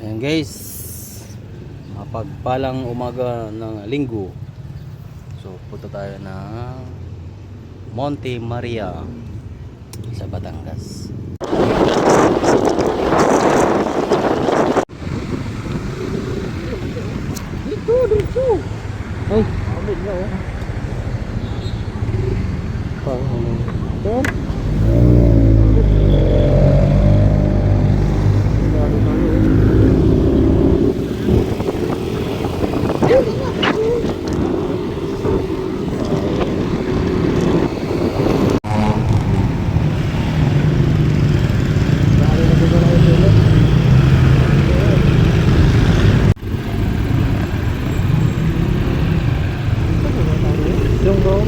Ayan guys, mapagpalang umaga ng linggo. So punta tayo ng Monte Maria sa Batangas. Dito. Ay, amid na oh. Pang yung bro.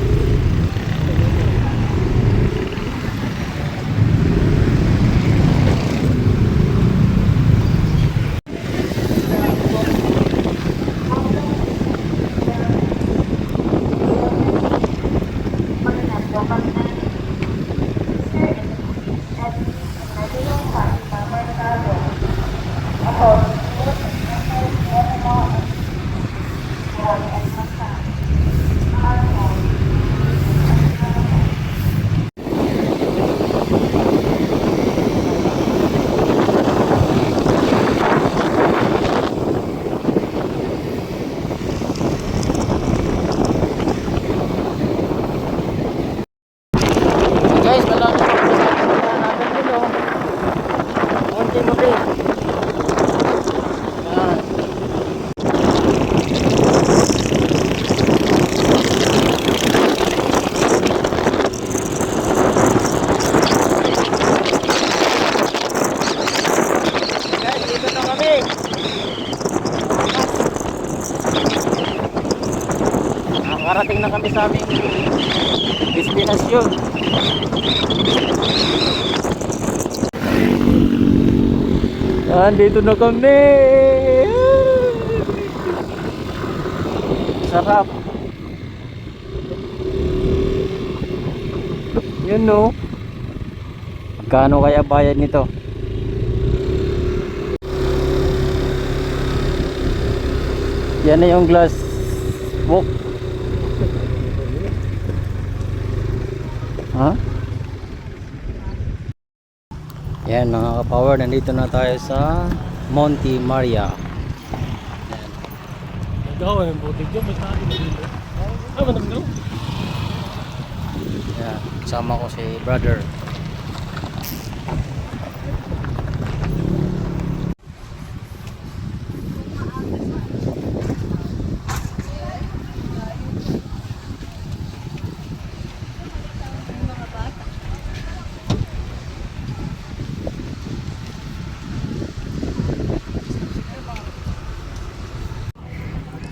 Guys, malaki natin dito. Monte Maria. Ayan. Guys, dito na kami. Nakarating na kami sa aming destinasyon. Dito na kami. Sarap. Yun no. Magkano kaya bayad nito? Yan na yung glass walk. Ha? Yan mga ka-power, nandito na tayo sa Monte Maria. Daw yung butik dyan, may tayo dito. Ah, madam daw. Yan, kasama ko si brother.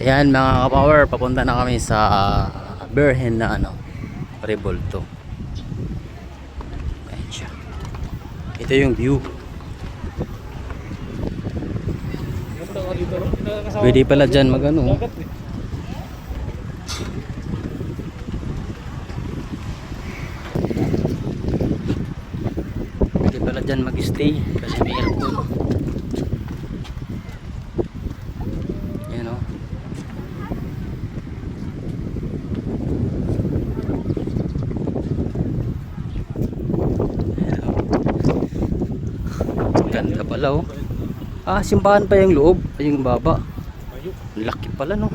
Ayan mga ka-power, papunta na kami sa Birhen na Revolto. Ayan siya. Ito yung view. Pwede pala dyan mag-ano. Pwede pala dyan mag-stay kasi may aircon. Ayan o. Ganda pala oh. Ah, simbahan pa yung loob, yung baba. Laki pala no.